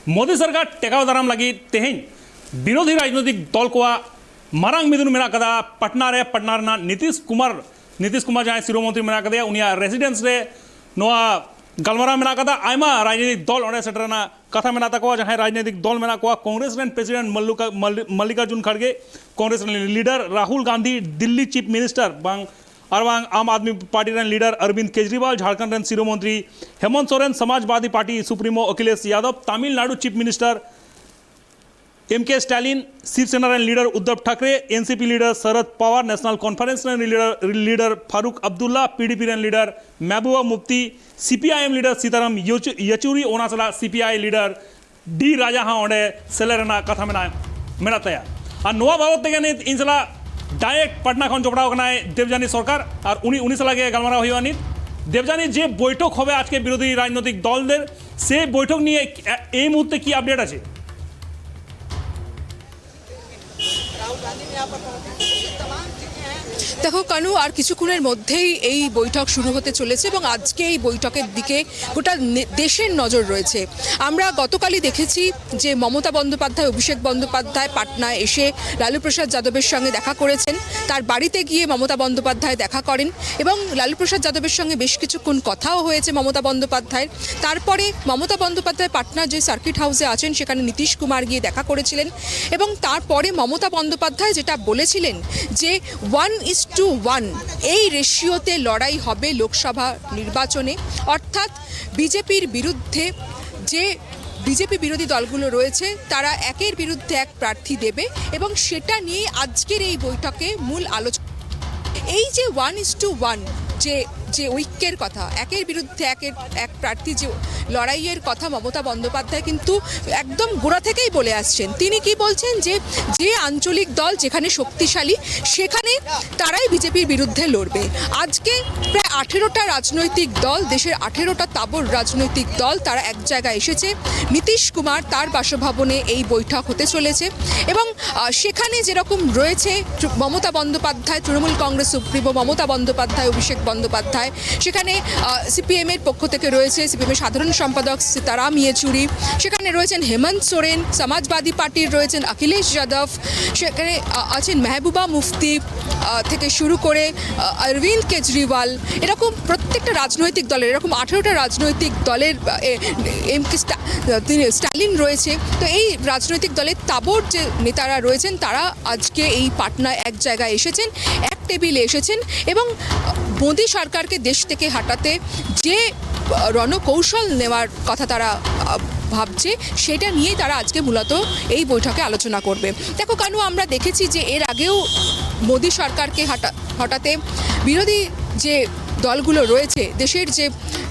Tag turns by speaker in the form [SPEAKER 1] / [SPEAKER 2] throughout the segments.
[SPEAKER 1] मोदी सरकार टेकाव दाराम लगी तेहें विरोधी राजनीतिक दल को मारांग मिदुन मेना कदा पटना रे नीतीश कुमार जहाँ शिरोमंत्री मेना कदा उनिया रेसिडेंस रे नोआ गलमारा मेना कदा आयमा राजनीतिक दल ओंडे सेटरना कथा मेना तको जहाँ राजनीतिक दल मेना को कांग्रेस रेन प्रेसिडेंट मल्लिकार्जुन खड़गे Congress leader Rahul Gandhi Delhi chief minister बांग आम आदमी पार्टी रेन लीडर अरविंद केजरीवाल झारखंड रेन शिरोमंत्री Hemant Soren Samajwadi Party supremo Akhilesh Yadav Tamil Nadu chief minister MK Stalin Shiv Sena रेन leader Uddhav Thackeray NCP leader Sharad Pawar National Conference रेन लीडर फारूक अब्दुल्ला पीडीपी रेन leader Mehbooba Mufti CPIM leader Sitaram Yechury ओना सला सीपीआई लीडर डी राजा हाँ ओंडे सेलेरना कथा मेना तया और नोआ बाबत तेगे ने इनसला डायरेक्ट पटना खन जोपड़ाव कना देवजानी सरकार और उनी सलागे गलमारा हुआ नी देवजानी जे बैठक होबे आज के विरोधी राजनीतिक दलदेर से बैठक निये এই মুহূর্তে কি আপডেট আছে?
[SPEAKER 2] देखो कानू और किछुक्षणेर मध्येई এই বৈঠক শুরু হতে চলেছে এবং আজকে এই বৈঠকের দিকে গোটা দেশের নজর রয়েছে। আমরা গতকালই দেখেছি যে মমতা বন্দ্যোপাধ্যায় অভিষেক বন্দ্যোপাধ্যায় পাটনায় এসে লালু প্রসাদ যাদবের সঙ্গে দেখা করেছেন, তার বাড়িতে গিয়ে মমতা বন্দ্যোপাধ্যায় দেখা করেন এবং লালু প্রসাদ যাদবের সঙ্গে বেশ কিছুক্ষণ কথাও হয়েছে মমতা বন্দ্যোপাধ্যায়ের। তারপরে মমতা বন্দ্যোপাধ্যায় পাটনার যে সার্কিট হাউসে আছেন সেখানে নীতিশ কুমার গিয়ে দেখা করেছিলেন এবং তারপরে মমতা বন্দ্যোপাধ্যায় যেটা বলেছিলেন যে 1:1 এই রেশিওতে লড়াই হবে লোকসভা নির্বাচনে, অর্থাৎ বিজেপির বিরুদ্ধে যে বিজেপি বিরোধী দলগুলো রয়েছে তারা একের বিরুদ্ধে এক প্রার্থী দেবে এবং সেটা নিয়ে আজকের এই বৈঠকে মূল আলোচনা। এই যে 1:1 যে ঐক্যের কথা, একের বিরুদ্ধে এক প্রার্থী যে লড়াইয়ের কথা মমতা বন্দ্যোপাধ্যায় কিন্তু একদম গোড়া থেকেই বলে আসছেন। তিনি কি বলছেন যে যে আঞ্চলিক দল যেখানে শক্তিশালী সেখানে তারাই বিজেপির বিরুদ্ধে লড়বে। আজকে প্রায় 18টা রাজনৈতিক দল, দেশের 18টা তাবড় রাজনৈতিক দল তারা এক জায়গায় এসেছে। নীতিশ কুমার তার বাসভবনে এই বৈঠক হতে চলেছে এবং সেখানে যেরকম রয়েছে মমতা বন্দ্যোপাধ্যায়, তৃণমূল কংগ্রেস সুপ্রিমো মমতা বন্দ্যোপাধ্যায়, অভিষেক বন্দ্যোপাধ্যায়, সেখানে সিপিএম এর পক্ষ থেকে রয়েছে সিপিএম এর সাধারণ সম্পাদক সীতারাম ইয়েচুরি, সেখানে রয়েছেন হেমন্ত সোরেন, সমাজবাদী পার্টির রয়েছেন অখিলেশ যাদব, সেখানে আছেন মেহবুবা মুফতি থেকে শুরু করে অরবিন্দ কেজরিওয়াল, এরকম প্রত্যেকটা রাজনৈতিক দলের এরকম 18টা রাজনৈতিক দলের এমকে স্টালিন রয়েছে। তো এই রাজনৈতিক দলের তাবড় যে নেতারা রয়েছেন তারা আজকে এই পাটনায় এক জায়গায় এসেছেন, এক টেবিলে এসেছেন এবং মোদী সরকারকে দেশ থেকে হাঁটাতে যে রণকৌশল নেওয়ার কথা তারা ভাবছে সেটা নিয়েই তারা আজকে মূলত এই বৈঠকে আলোচনা করবে। দেখো কানু, আমরা দেখেছি যে এর আগেও মোদী সরকারকে হটাতে বিরোধী যে দলগুলো রয়েছে, দেশের যে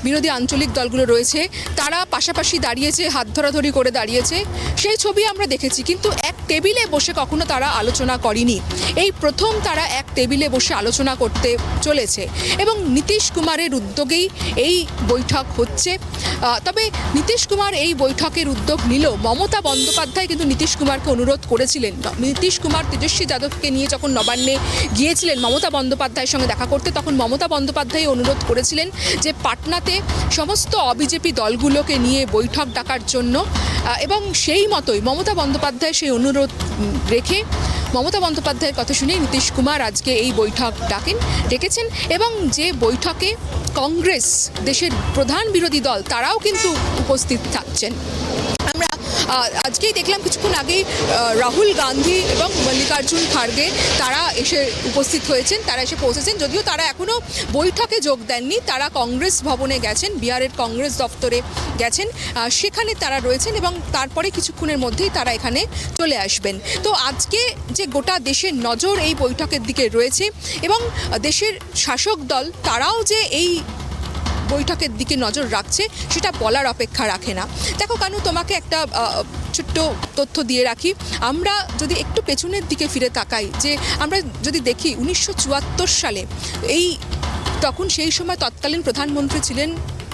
[SPEAKER 2] বিরোধী আঞ্চলিক দলগুলো রয়েছে তারা পাশাপাশি দাঁড়িয়েছে, হাত ধরাধরি করে দাঁড়িয়েছে, সেই ছবি আমরা দেখেছি, কিন্তু এক টেবিলে বসে কখনো তারা আলোচনা করেনি। এই প্রথম তারা এক টেবিলে বসে আলোচনা করতে চলেছে এবং নীতিশ কুমারের উদ্যোগেই এই বৈঠক হচ্ছে। তবে নীতিশ কুমার এই বৈঠকের উদ্যোগ নিলেও মমতা বন্দ্যোপাধ্যায় কিন্তু নীতিশ কুমারকে অনুরোধ করেছিলেন। নীতিশ কুমার তেজস্বী যাদবকে নিয়ে যখন নবান্নে গিয়েছিলেন মমতা বন্দ্যোপাধ্যায়ের সঙ্গে দেখা করতে, তখন মমতা বন্দ্যোপাধ্যায় অনুরোধ করেছিলেন যে পাটনাতে সমস্ত অবিজেপি দলগুলোকে নিয়ে বৈঠক ডাকার জন্য এবং সেই মতোই মমতা বন্দ্যোপাধ্যায় সেই অনুরোধ রেখে মমতা বন্দ্যোপাধ্যায়ের কথা শুনে নীতিশ কুমার আজকে এই বৈঠক ডেকেছেন এবং যে বৈঠকে কংগ্রেস, দেশের প্রধান বিরোধী দল, তারাও কিন্তু উপস্থিত থাকছেন। আমরা আজকেই দেখলাম কিছুক্ষণ আগেই রাহুল গান্ধী এবং মল্লিকার্জুন খাড়গে তারা এসে উপস্থিত হয়েছেন, তারা এসে পৌঁছেছেন, যদিও তারা এখনও বৈঠকে যোগ দেননি। তারা কংগ্রেস ভবনে গেছেন, বিহারের কংগ্রেস দপ্তরে গেছেন, সেখানে তারা রয়েছেন এবং তারপরে কিছুক্ষণের মধ্যেই তারা এখানে চলে আসবেন। তো আজকে যে গোটা দেশের নজর এই বৈঠকের দিকে রয়েছে এবং দেশের শাসক দল তারাও যে এই বৈঠকের দিকে নজর রাখছে সেটা বলার অপেক্ষা রাখে না। দেখো কানু, তোমাকে একটা ছোট্ট তথ্য দিয়ে রাখি। আমরা যদি একটু পেছনের দিকে ফিরে তাকাই, যে আমরা যদি দেখি 1974 সালে তখন সেই সময় তৎকালীন প্রধানমন্ত্রী ছিলেন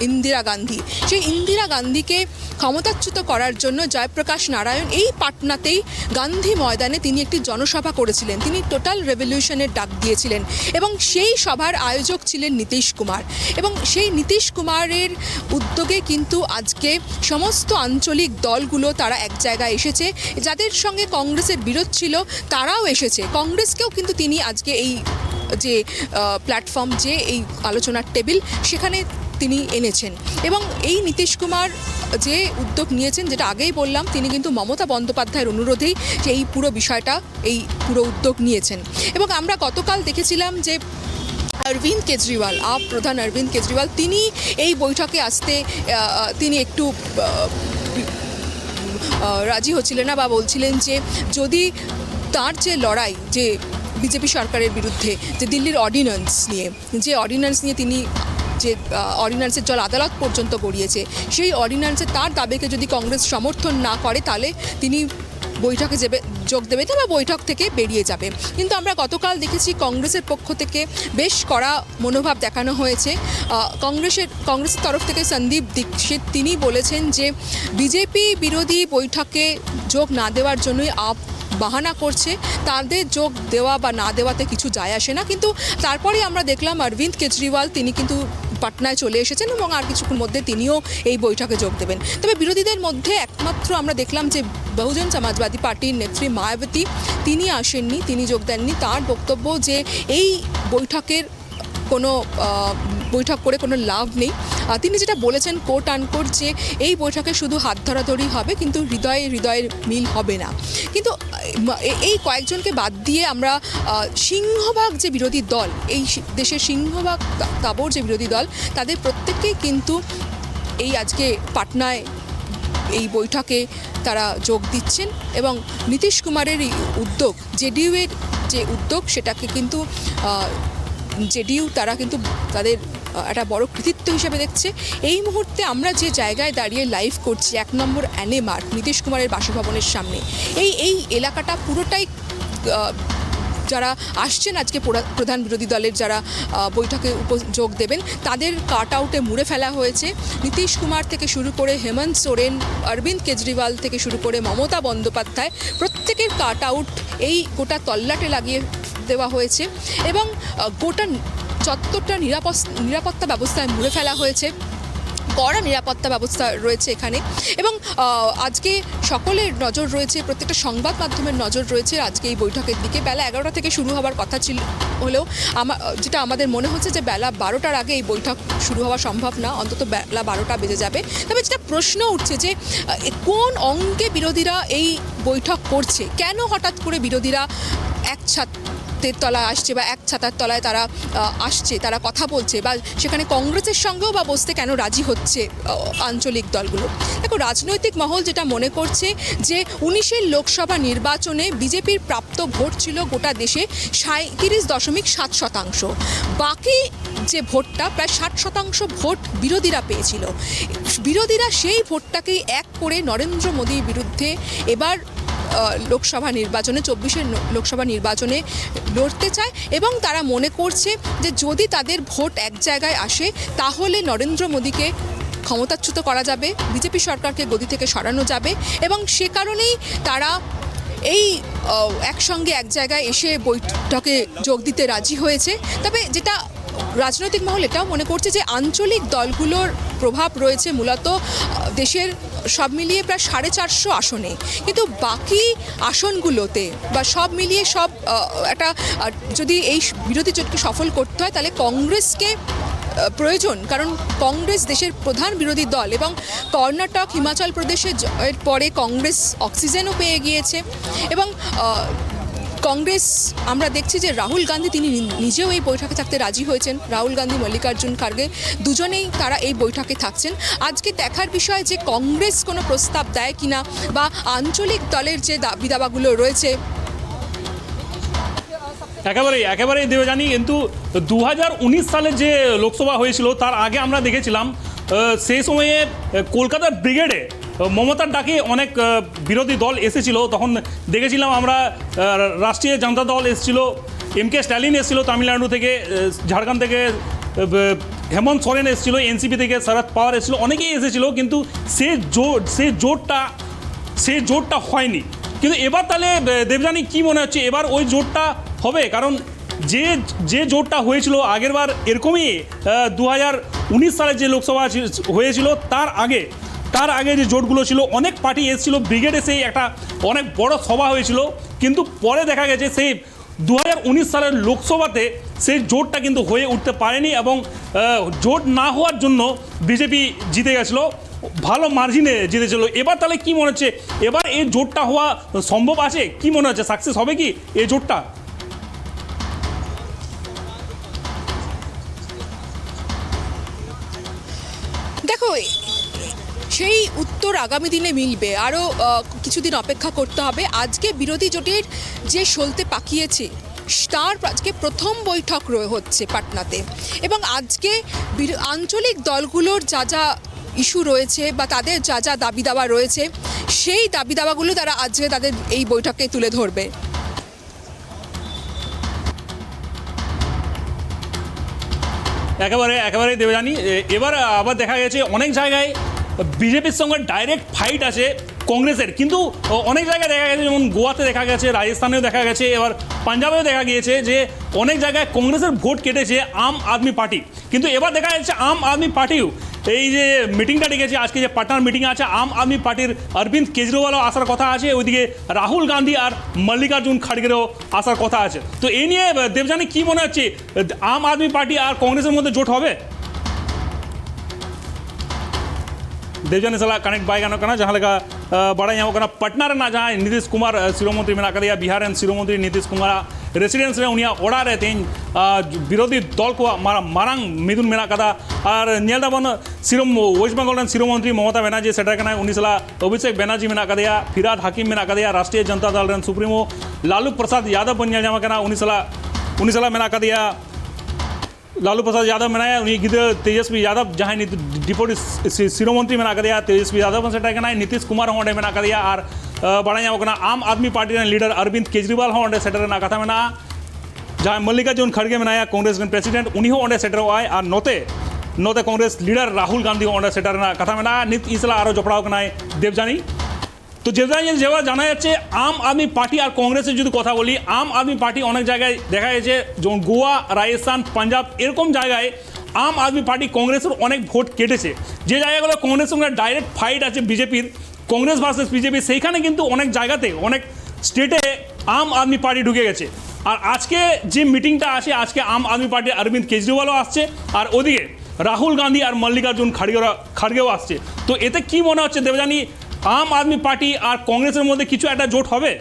[SPEAKER 2] ইন্দিরা গান্ধী, সেই ইন্দিরা গান্ধীকে ক্ষমতাচ্যুত করার জন্য জয়প্রকাশ নারায়ণ এই পাটনাতেই গান্ধী ময়দানে তিনি একটি জনসভা করেছিলেন। তিনি টোটাল রেভলিউশনের ডাক দিয়েছিলেন এবং সেই সভার আয়োজক ছিলেন নীতিশ কুমার। এবং সেই নীতিশ কুমারের উদ্যোগে কিন্তু আজকে সমস্ত আঞ্চলিক দলগুলো তারা এক জায়গায় এসেছে। যাদের সঙ্গে কংগ্রেসের বিরোধ ছিল তারাও এসেছে, কংগ্রেসকেও কিন্তু তিনি আজকে এই যে প্ল্যাটফর্ম, যে এই আলোচনার টেবিল, সেখানে তিনি এনেছেন। এবং এই নীতিশ কুমার যে উদ্যোগ নিয়েছেন, যেটা আগেই বললাম, তিনি কিন্তু মমতা বন্দ্যোপাধ্যায়ের অনুরোধেই এই পুরো বিষয়টা, এই পুরো উদ্যোগ নিয়েছেন। এবং আমরা গতকাল দেখেছিলাম যে অরবিন্দ কেজরিওয়াল, প্রধান অরবিন্দ কেজরিওয়াল, তিনি এই বৈঠকে আসতে তিনি একটু রাজি হচ্ছিলেন না, বা বলছিলেন যে যদি তার যে লড়াই, যে বিজেপি সরকারের বিরুদ্ধে যে দিল্লির অর্ডিন্যান্স নিয়ে তিনি যে অর্ডিন্যান্সের জল আদালত পর্যন্ত গড়িয়েছে, সেই অর্ডিন্যান্সে তার দাবিকে যদি কংগ্রেস সমর্থন না করে তাহলে তিনি বৈঠকে যোগ দেবে বা বৈঠক থেকে বেরিয়ে যাবে। কিন্তু আমরা গতকাল দেখেছি কংগ্রেসের পক্ষ থেকে বেশ কড়া মনোভাব দেখানো হয়েছে। কংগ্রেসের তরফ থেকে সন্দীপ দীক্ষিত তিনি বলেছেন যে বিজেপি বিরোধী বৈঠকে যোগ না দেওয়ার জন্যই বাহানা করছে, তাদের যোগ দেওয়া বা না দেওয়াতে কিছু যায় আসে না। কিন্তু তারপরে আমরা দেখলাম অরবিন্দ কেজরিওয়াল তিনি কিন্তু পাটনায় চলে এসেছেন এবং আর কিছুক্ষণ মধ্যে তিনিও এই বৈঠকে যোগ দেবেন। তবে বিরোধীদের মধ্যে একমাত্র আমরা দেখলাম যে বহুজন সমাজবাদী পার্টির নেত্রী মায়াবতী তিনি আসেননি, তিনি যোগ দেননি। তার বক্তব্য যে এই বৈঠকের কোনো বৈঠক করে কোনো লাভ নেই। তিনি যেটা বলেছেন কোট আনকোট, যে এই বৈঠকে শুধু হাত ধরাধরি হবে কিন্তু হৃদয়ের মিল হবে না। কিন্তু এই কয়েকজনকে বাদ দিয়ে আমরা সিংহভাগ যে বিরোধী দল, এই দেশের সিংহভাগ তাবড় যে বিরোধী দল, তাদের প্রত্যেককেই কিন্তু এই আজকে পাটনায় এই বৈঠকে তারা যোগ দিচ্ছেন। এবং নীতিশ কুমারের এই উদ্যোগ, জেডিইউয়ের যে উদ্যোগ, সেটাকে কিন্তু জেডিইউ তারা কিন্তু তাদের একটা বড় কৃতিত্ব হিসেবে দেখছে। এই মুহূর্তে আমরা যে জায়গায় দাঁড়িয়ে লাইভ করছি, 1 নম্বর অ্যানে মার্গ, নীতিশ কুমারের বাসভবনের সামনে, এই এলাকাটা পুরোটাই যারা আসছেন আজকে প্রধান বিরোধী দলের যারা বৈঠকে যোগ দেবেন তাদের কাট আউটে মুড়ে ফেলা হয়েছে। নীতিশ কুমার থেকে শুরু করে হেমন্ত সোরেন, অরবিন্দ কেজরিওয়াল থেকে শুরু করে মমতা বন্দ্যোপাধ্যায়, প্রত্যেকের কাট আউট এই গোটা তল্লাটে লাগিয়ে দেওয়া হয়েছে এবং গোটা চত্বরটা নিরাপত্তা ব্যবস্থায় মুড়ে ফেলা হয়েছে। কড়া নিরাপত্তা ব্যবস্থা রয়েছে এখানে। এবং আজকে সকলের নজর রয়েছে, প্রত্যেকটা সংবাদ মাধ্যমের নজর রয়েছে আজকে এই বৈঠকের দিকে। বেলা 11টা থেকে শুরু হওয়ার কথা ছিল হলেও যেটা আমাদের মনে হচ্ছে যে বেলা 12টার আগে এই বৈঠক শুরু হওয়া সম্ভব না, অন্তত বেলা 12টা বেজে যাবে। তবে যেটা প্রশ্ন উঠছে যে কোন অঙ্কে বিরোধীরা এই বৈঠক করছে, কেন হঠাৎ করে বিরোধীরা এক তলায় আসছে বা এক ছাতার তলায় তারা আসছে, তারা কথা বলছে, বা সেখানে কংগ্রেসের সঙ্গেও বা বসতে কেন রাজি হচ্ছে আঞ্চলিক দলগুলো। দেখো, রাজনৈতিক মহল যেটা মনে করছে যে 19-এর লোকসভা নির্বাচনে বিজেপির প্রাপ্ত ভোট ছিল গোটা দেশে 37.7%। বাকি যে ভোটটা, প্রায় 60% ভোট বিরোধীরা পেয়েছিল। বিরোধীরা সেই ভোটটাকেই এক করে নরেন্দ্র মোদীর বিরুদ্ধে এবার লোকসভা নির্বাচনে, 24-এর লোকসভা নির্বাচনে লড়তে চায় এবং তারা মনে করছে যে যদি তাদের ভোট এক জায়গায় আসে তাহলে নরেন্দ্র মোদীকে ক্ষমতাচ্যুত করা যাবে, বিজেপি সরকারকে গদি থেকে সরানো যাবে। এবং সে কারণেই তারা এই একসঙ্গে এক জায়গায় এসে বৈঠকে যোগ দিতে রাজি হয়েছে। তবে যেটা রাজনৈতিক মহল এটাও মনে করছে যে আঞ্চলিক দলগুলোর প্রভাব রয়েছে মূলত দেশের সব মিলিয়ে প্রায় 450 আসনে, কিন্তু বাকি আসনগুলোতে বা সব মিলিয়ে একটা যদি এই বিরোধী জোটকে সফল করতে হয় তাহলে কংগ্রেসকে প্রয়োজন, কারণ কংগ্রেস দেশের প্রধান বিরোধী দল এবং কর্ণাটক, হিমাচল প্রদেশের পরে কংগ্রেস অক্সিজেনও পেয়ে গিয়েছে। এবং কংগ্রেস আমরা দেখছি যে রাহুল গান্ধী তিনি নিজেও এই বৈঠকে থাকতে রাজি হয়েছেন। রাহুল গান্ধী, মল্লিকার্জুন খার্গে দুজনেই তারা এই বৈঠকে থাকছেন। আজকে দেখার বিষয় যে কংগ্রেস কোনো প্রস্তাব দেয় কিনা বা আঞ্চলিক দলের যে দাবি দাবাগুলো রয়েছে।
[SPEAKER 1] একেবারেই দেবযানী, কিন্তু 2019 সালে যে লোকসভা হয়েছিল তার আগে আমরা দেখেছিলাম সেই সময়ে কলকাতার ব্রিগেডে মমতার ডাকে অনেক বিরোধী দল এসেছিল। তখন দেখেছিলাম আমরা রাষ্ট্রীয় জনতা দল এসেছিল, MK স্ট্যালিন এসেছিল তামিলনাড়ু থেকে, ঝাড়খণ্ড থেকে হেমন্ত সোরেন এসেছিল, এনসিপি থেকে শরদ পাওয়ার এসেছিল, অনেকেই এসেছিল, কিন্তু সে জোটটা হয়নি। কিন্তু এবার তাহলে দেবযানী কি মনে হচ্ছে এবার ওই জোটটা হবে? কারণ যে জোটটা হয়েছিল আগেরবার এরকমই 2019 সালে যে লোকসভা হয়েছিল তার আগে যে জোটগুলো ছিল, অনেক পার্টি এসেছিল, ব্রিগেড এসে একটা অনেক বড় সভা হয়েছিল, কিন্তু পরে দেখা গেছে সেই 2019 সালের লোকসভাতে সেই জোটটা কিন্তু হয়ে উঠতে পারেনি এবং জোট না হওয়ার জন্য বিজেপি জিতে গেছিলো, ভালো মার্জিনে জিতেছিল। এবার তাহলে কি মনে হচ্ছে এবার এই জোটটা হওয়া সম্ভব আছে? কি মনে হচ্ছে সাকসেস হবে কি এই জোটটা?
[SPEAKER 2] দেখো, সেই উত্তর আগামী দিনে মিলবে, আরও কিছুদিন অপেক্ষা করতে হবে। আজকে বিরোধী জোটের যে সলতে পাকিয়েছে তার আজকে প্রথম বৈঠক হচ্ছে পাটনাতে, এবং আজকে আঞ্চলিক দলগুলোর যা যা ইস্যু রয়েছে বা তাদের যা যা দাবি দাওয়া রয়েছে সেই দাবি দাওয়াগুলো তারা আজকে তাদের এই বৈঠকে তুলে ধরবে।
[SPEAKER 1] একেবারে দেবযানী, এবার আবার দেখা গেছে অনেক জায়গায় বিজেপির সঙ্গে ডাইরেক্ট ফাইট আছে কংগ্রেসের, কিন্তু অনেক জায়গায় দেখা গেছে, যেমন গোয়াতে দেখা গেছে, রাজস্থানেও দেখা গেছে, এবার পাঞ্জাবেও দেখা গিয়েছে যে অনেক জায়গায় কংগ্রেসের ভোট কেটেছে আম আদমি পার্টি। কিন্তু এবার দেখা যাচ্ছে আম আদমি পার্টিও এই যে মিটিংটা ডেকেছে, আজকে যে পাটনার মিটিং আছে, আম আদমি পার্টির অরবিন্দ কেজরিওয়ালও আসার কথা আছে, ওইদিকে রাহুল গান্ধী আর মল্লিকার্জুন খাড়গেরও আসার কথা আছে। তো এই নিয়ে দেবযানী কি মনে হচ্ছে আম আদমি পার্টি আর কংগ্রেসের মধ্যে জোট হবে? देवजानी सलाह कनेक्ट बाय गानो कना जहाँ लगा बड़ा यहाँ कना पटना रे ना जहाँ नीतीश कुमार शिरोमंत्री में कदिया बिहार शिरोमंत्री नीतीश कुमार रेसिडेंस रे उनिया ओड़ा रे तेन विरोधी दल को मारांग मिदुन मेना कदा और नेलदाबन वेस्ट बेंगल शिरोमंत्री ममता बनर्जी सेटर कना उनी सला अभिषेक बनर्जी मेना कदिया फिराद हाकिम मेना कदिया राष्ट्रीय जनता दल रे सुप्रीमो लालू प्रसाद यादव बन जामा कना उनी सला मेना कदिया लालू प्रसाद यादव मेनाया उन्हीं गिद तेजस्वी यादव जहाँ डिप्टी शिरोमंत्री मेना दिया तेजस्वी यादव सेटा नीतीश कुमार होंडे मेना दिया और बड़ा आम आदमी पार्टी लीडर अरविंद केजरीवाल होंडे सेटर कथा मेना जहाँ मल्लिकार्जुन खड़गे मेनाया कांग्रेस प्रेसिडेंट उन्हीं होंडे सेटर आए और नोते कांग्रेस लीडर राहुल गांधी होंडे सेटर कथा मेना नित इसला और जपड़ा देवजानी। तो देवजानी जेवा जाना जाच्छे आम आदमी पार्टी और कांग्रेसের যদি কথা বলি आम आदमी पार्टी অনেক জায়গায় দেখা গেছে যেমন গোয়া রাজস্থান পাঞ্জাব এরকম জায়গায় आम आदमी पार्टी कांग्रेসের অনেক ভোট কেটেছে যে জায়গাগুলো কাংগ্রেসের সঙ্গে ডাইরেক্ট ফাইট আছে বিজেপির কাংগ্রেস ভার্সেস বিজেপি সেইখানে কিন্তু অনেক জায়গাতে অনেক স্টেটে आम आदमी पार्टी ঢুকে গেছে আর আজকে যে মিটিংটা আছে আজকে आम आदमी पार्टी অরবিন্দ কেজরিওয়ালও আসছে আর ওদিকে রাহুল গান্ধী আর মল্লিকার্জুন খাড়গেও আসছে। তো এতে কি মনে হচ্ছে দেবযানী आम आदमी पार्टी और कांग्रेस मध्य किछु एक जोट होबे?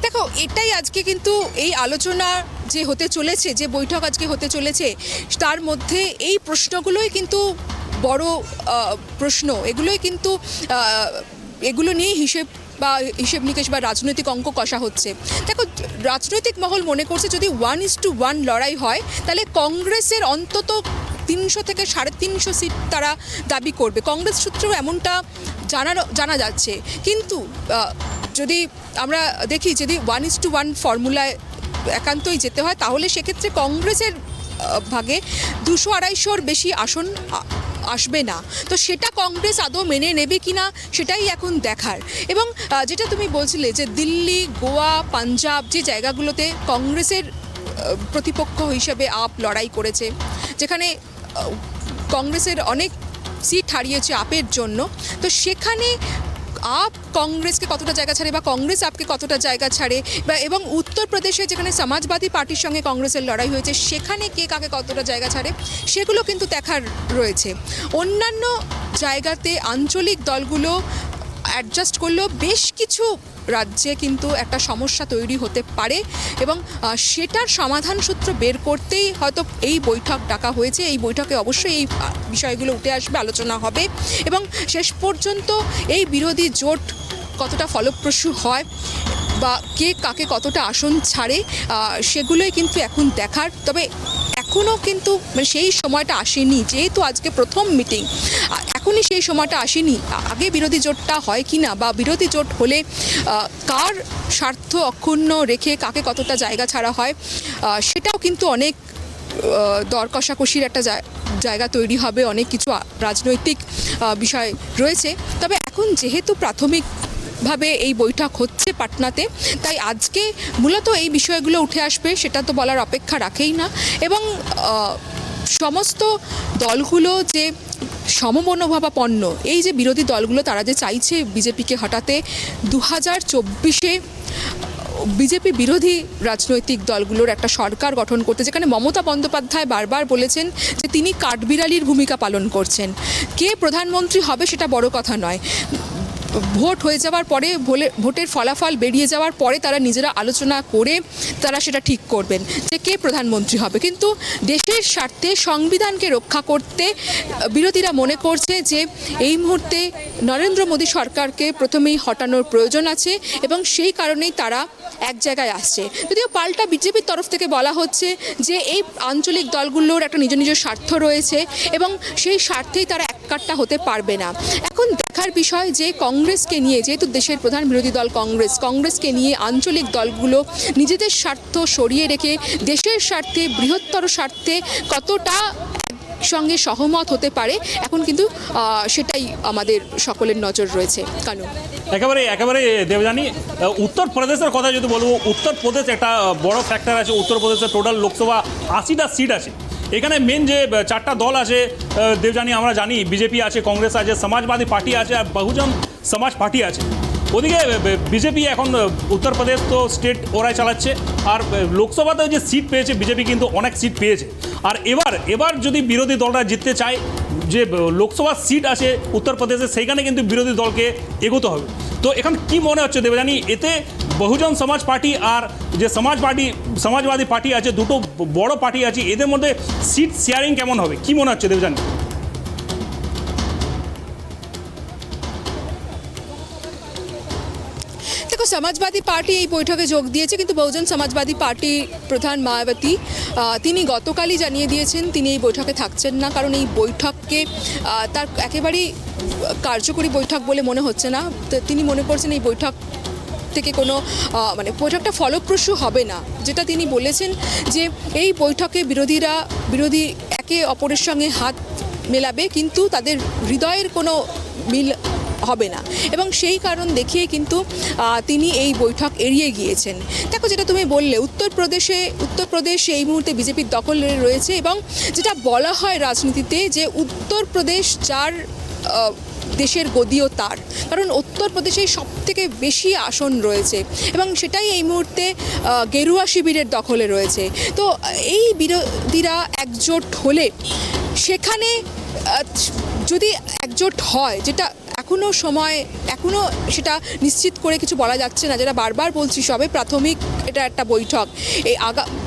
[SPEAKER 2] देखो एटाई आज के किन्तु এই আলোচনা যে হতে চলেছে যে বৈঠক আজকে হতে চলেছে তার মধ্যে এই প্রশ্নগুলোই কিন্তু বড় প্রশ্ন এগুলোই কিন্তু এগুলো নিয়ে হিসেব নিকেশ বা রাজনৈতিক অঙ্ক কষা হচ্ছে। দেখো রাজনৈতিক মহল মনে করছে যদি 1:1 লড়াই হয় তাহলে কংগ্রেসের অন্তত 300 থেকে 350 সিট তারা দাবি করবে, কংগ্রেস সূত্রেও এমনটা জানা যাচ্ছে। কিন্তু যদি আমরা দেখি যদি 1:1 ফর্মুলায় একান্তই যেতে হয় তাহলে সেক্ষেত্রে কংগ্রেসের ভাগে 200-250-র বেশি আসন আসবে না। তো সেটা কংগ্রেস আদৌ মেনে নেবে কিনা সেটাই এখন দেখার। এবং যেটা তুমি বলছিলে যে দিল্লি গোয়া পাঞ্জাব যে জায়গাগুলোতে কংগ্রেসের প্রতিপক্ষ হিসেবে আপ লড়াই করেছে যেখানে কংগ্রেসের অনেক সিট হারিয়েছে আপের জন্য, তো সেখানে আপ কংগ্রেসকে কতটা জায়গা ছাড়ে বা কংগ্রেস আপকে কতটা জায়গা ছাড়ে বা এবং উত্তরপ্রদেশে যেখানে সমাজবাদী পার্টির সঙ্গে কংগ্রেসের লড়াই হয়েছে সেখানে কে কাকে কতটা জায়গা ছাড়ে সেগুলো কিন্তু দেখার রয়েছে। অন্যান্য জায়গাতে আঞ্চলিক দলগুলো অ্যাডজাস্ট করলেও বেশ কিছু রাজ্যে কিন্তু একটা সমস্যা তৈরি হতে পারে এবং সেটার সমাধান সূত্র বের করতেই হয়তো এই বৈঠক ডাকা হয়েছে। এই বৈঠকে অবশ্যই এই বিষয়গুলো উঠে আসবে, আলোচনা হবে এবং শেষ পর্যন্ত এই বিরোধী জোট কতটা ফলপ্রসূ হয় বা কে কাকে কতটা আসন ছাড়ে সেগুলোই কিন্তু এখন দেখার। তবে এখনও কিন্তু সেই সময়টা আসেনি, যেহেতু আজকে প্রথম মিটিং। এখনই সেই সময়টা আসেনি? আগে বিরোধী জোটটা হয় কি না, বা বিরোধী জোট হলে কার স্বার্থ অক্ষুণ্ণ রেখে কাকে কতটা জায়গা ছাড়া হয়, সেটাও কিন্তু অনেক দর কষাকষির একটা জায়গা তৈরি হবে, অনেক কিছু রাজনৈতিক বিষয় রয়েছে। তবে এখন যেহেতু প্রাথমিকভাবে এই বৈঠক হচ্ছে পাটনাতে, তাই আজকে মূলত এই বিষয়গুলো উঠে আসবে সেটা তো বলার অপেক্ষা রাখেই না। এবং সমস্ত দলগুলো যে সমমনোভাবাপন্ন, এই যে বিরোধী দলগুলো তারা যে চাইছে বিজেপিকে হটাতে, 2024-এ বিজেপি বিরোধী রাজনৈতিক দলগুলোর একটা সরকার গঠন করতে, যেখানে মমতা বন্দ্যোপাধ্যায় বারবার বলেছেন যে তিনি কাঠবিড়ালির ভূমিকা পালন করছেন। কে প্রধানমন্ত্রী হবে সেটা বড় কথা নয়, ভোট হয়ে যাওয়ার পরে, ভোটের ফলাফল বেরিয়ে যাওয়ার পরে তারা নিজেরা আলোচনা করে তারা সেটা ঠিক করবেন যে কে প্রধানমন্ত্রী হবে। কিন্তু দেশের স্বার্থে সংবিধানকে রক্ষা করতে বিরোধীরা মনে করছে যে এই মুহূর্তে নরেন্দ্র মোদী সরকারকে প্রথমেই হটানোর প্রয়োজন আছে, এবং সেই কারণেই তারা এক জায়গায় আসছে। যদিও পাল্টা বিজেপির তরফ থেকে বলা হচ্ছে যে এই আঞ্চলিক দলগুলোর একটা নিজ নিজ স্বার্থ রয়েছে এবং সেই স্বার্থেই তারা এককাট্টা হতে পারবে না। এখন দেখার বিষয় যে কংগ্রেসকে নিয়ে, যেহেতু দেশের প্রধান বিরোধী দল কংগ্রেসকে নিয়ে আঞ্চলিক দলগুলো নিজেদের স্বার্থ সরিয়ে রেখে দেশের স্বার্থে, বৃহত্তর স্বার্থে কতটা সঙ্গে সহমত হতে পারে, এখন কিন্তু সেটাই আমাদের সকলের নজর রয়েছে। কানু,
[SPEAKER 1] একেবারে দেবযানী, উত্তরপ্রদেশের কথা যদি বলবো, উত্তরপ্রদেশ একটা বড় ফ্যাক্টর আছে। উত্তরপ্রদেশের টোটাল লোকসভা 80টা সিট আছে। এখানে মেন যে 4টা দল আছে দেবযানী, আমরা জানি বিজেপি আছে, কংগ্রেস আছে, সমাজবাদী পার্টি আছে আর বহুজন সমাজ পার্টি আছে। ওদিকে বিজেপি এখন উত্তরপ্রদেশ তো স্টেট ওরাই চালাচ্ছে, আর লোকসভাতেও যে সিট পেয়েছে বিজেপি কিন্তু অনেক সিট পেয়েছে। আর এবার যদি বিরোধী দলরা জিততে চায়, যে লোকসভা সিট আছে উত্তরপ্রদেশে, সেইখানে কিন্তু বিরোধী দলকে এগোতে হবে। তো এখন কি মনে হচ্ছে দেবযানী, এতে বহুজন সমাজ পার্টি আর যে সমাজবাদী পার্টি আছে, দুটো বড় পার্টি আছে, এদের মধ্যে সিট শেয়ারিং কেমন হবে, কি মনে হচ্ছে দেবযানী?
[SPEAKER 2] দেখো, সমাজবাদী পার্টি এই বৈঠকে যোগ দিয়েছে, কিন্তু বহুজন সমাজবাদী পার্টি প্রধান মায়াবতী তিনি গতকালই জানিয়ে দিয়েছেন তিনি এই বৈঠকে থাকছেন না, কারণ এই বৈঠককে তার একেবারেই কার্যকরী বৈঠক বলে মনে হচ্ছে না। তো তিনি মনে করছেন এই বৈঠক থেকে কোনো বৈঠকটা ফলপ্রসূ হবে না। যেটা তিনি বলেছেন যে এই বৈঠকে বিরোধী একে অপরের সঙ্গে হাত মেলাবে, কিন্তু তাদের হৃদয়ের কোনো মিল হবে না, এবং সেই কারণ দেখিয়ে কিন্তু তিনি এই বৈঠক এড়িয়ে গিয়েছেন। দেখো, যেটা তুমি বললে, উত্তরপ্রদেশ এই মুহূর্তে বিজেপির দখলে রয়েছে, এবং যেটা বলা হয় রাজনীতিতে যে উত্তরপ্রদেশ যার দেশের গদিও তার, কারণ উত্তরপ্রদেশেই সবথেকে বেশি আসন রয়েছে এবং সেটাই এই মুহূর্তে গেরুয়া শিবিরের দখলে রয়েছে। তো এই বিরোধীরা একজোট হলে, সেখানে যদি একজোট হয়, যেটা এখনও সেটা নিশ্চিত করে কিছু বলা যাচ্ছে না, যেটা বারবার বলছি সবে প্রাথমিক এটা একটা বৈঠক।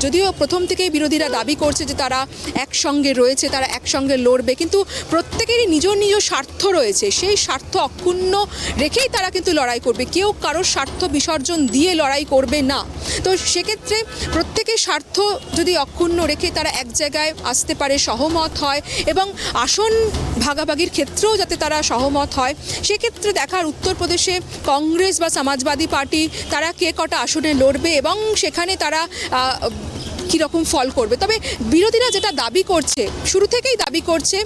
[SPEAKER 2] যদিও প্রথম থেকেই বিরোধীরা দাবি করছে যে তারা একসঙ্গে রয়েছে, তারা একসঙ্গে লড়বে, কিন্তু প্রত্যেকেরই নিজ স্বার্থ রয়েছে, সেই স্বার্থ অক্ষুণ্ণ রেখেই তারা কিন্তু লড়াই করবে, কেউ কারোর স্বার্থ বিসর্জন দিয়ে লড়াই করবে না। তো সেক্ষেত্রে প্রত্যেকের স্বার্থ যদি অক্ষুণ্ণ রেখে তারা এক জায়গায় আসতে পারে, সহমত হয়, এবং আসন ভাগাভাগির ক্ষেত্রেও যাতে তারা সহমত হয়, সেক্ষেত্রে দেখার উত্তরপ্রদেশে কংগ্রেস বা সমাজবাদী পার্টি তারা কে কটা আসনে লড়বে এবং সেখানে তারা কীরকম ফল করবে। তবে বিরোধীরা যেটা দাবি করছে, শুরু থেকেই দাবি করছে,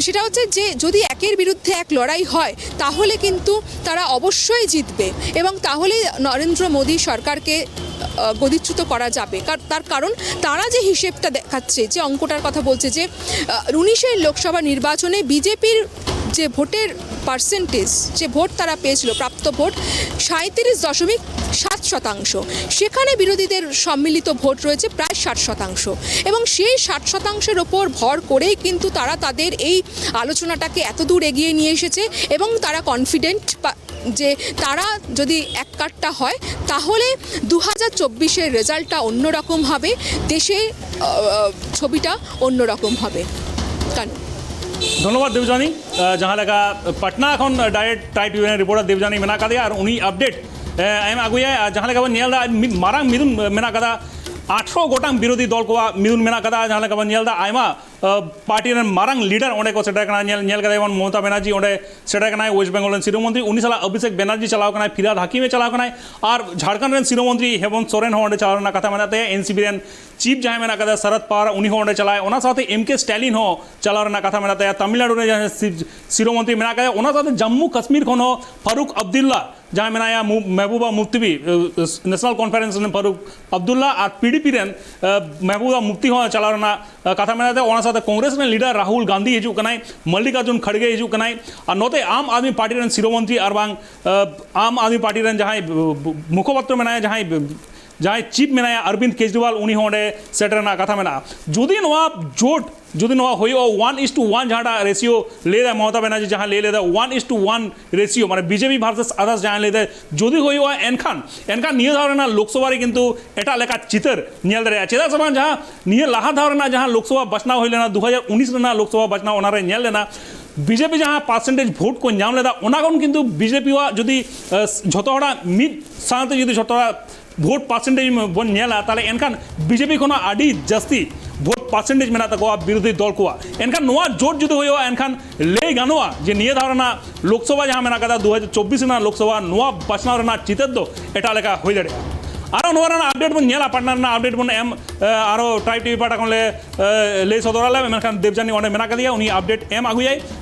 [SPEAKER 2] সেটা হচ্ছে যে যদি একের বিরুদ্ধে এক লড়াই হয় তাহলে কিন্তু তারা অবশ্যই জিতবে, এবং তাহলে নরেন্দ্র মোদী সরকারকে গদিচ্যুত করা যাবে। তার কারণ তারা যে হিসেবটা দেখাচ্ছে, যে অঙ্কটার কথা বলছে, যে 19-এর লোকসভা নির্বাচনে বিজেপির যে ভোটের পার্সেন্টেজ, যে ভোট তারা পেয়েছিল, প্রাপ্ত ভোট 37.7%, সেখানে বিরোধীদের সম্মিলিত ভোট রয়েছে প্রায় 60%, এবং সেই 60%-এর ওপর ভর করেই কিন্তু তারা তাদের এই আলোচনাটাকে এত দূর এগিয়ে নিয়ে এসেছে, এবং তারা কনফিডেন্ট যে তারা যদি এককাট্টা হয় তাহলে 2024-এর রেজাল্টটা অন্যরকম হবে, দেশে ছবিটা অন্যরকম হবে। কেন?
[SPEAKER 1] ধন্যবাদ দেবযানী। जहाँ लगा पटना এখন ডাইরেক্ট টাইট রিপোর্টার দেবযানী মেনাকাদে আর উনি আপডেট এম আগুয়া जहाँ लगा नियलदा मारां मिदुन मेनाकादा 800 गोटां बिरोधी दल को मिदुन मेनाकादा जहाँ लगा नियलदा आयमा पार्टी मारंग लीडर ओंडे को सेटर कना नेल कदे वन ममता बनर्जी ओंडे सेटर कना वेस्ट बेंगल शिरोमंत्री उनी साला अभिषेक बनर्जी चलाव कना फिराद हाकिमे चलाव कना और झारखंड रेन शिरोमंत्री हेमंत सोरेन हो ओंडे चलाव कथा मेनाते एनसीपी रेन चीफ जहाँ मेना कदा शरद पवार उनी हो ओंडे चलाए ओना साथे एमके स्टैलिन हो चलाव कथा मेनाते तमिलनाडु रे जहाँ शिरोमंत्री मेना कदा ओना साथे जम्मू कश्मीर खन हो फारूक अब्दुल्ला जहाँ मेनाया महबूबा मुफ्ती नेशनल कॉन्फ्रेंस ने फारूक अब्दुल्ला और पीडीपी रेन महबूबा मुफ्ती हो चलाव कथा मेनाते ओना साथे कांग्रेस रेन लीडर राहुल गांधी हिजू कनाई मल्लिकार्जुन खड़गे हिजू कनाई और नोते आम आदमी पार्टी रेन शिरोमंत्री और बांग आम आदमी पार्टी रेन जहाँ मुखपत्र मेनाया जहाँ चीफ मेनाया अरविंद केजरीवाल उनी होंडे सेटर ना कथा मेना जुदी नवा जोट जुदी नवा होई 1:1 जहाँ रेशियो ले दे ममता बनर्जी जहाँ ले लेदा 1:1 रेशियो माने बीजेपी वर्सेस अदर्स जहाँ ले दे जुदी होई एनखान निये धारना लोकसभा रे किंतु एटा लेका चितर नियल दरे चेदा समान जहाँ निये लाहा धारना जहाँ लोकसभा बचना होई लेना 2019 रेना लोकसभा बचना ओना रे नियल लेना बीजेपी जहाँ परसेंटेज भोट को नाम लेदा ओना कोन किंतु बीजेपी वा जुदी झोतो हड़ा मिड साथे जुदी झोतो भोट परसेंटेज में बन नेला ताले एनखान बीजेपी खना आडी जस्ती भोट परसेंटेज मेना तको विरोधी दल को एनखान नोआ जोट जुदी होयो एनखान ले गानोआ जे निये धारना लोकसभा जहाँ मेना कदा 2024 ना लोकसभा नोआ बचना रना चितत दो एटा लेका होई दड़े आरो नोरा अपडेट बन नेला पटना ना अपडेट बन एम आरो ट्राइब टीवी पाटा कोन ले सदराले मेनखान देवजानी ओंडे मेना कदिया उनी अपडेट एम आगु जाय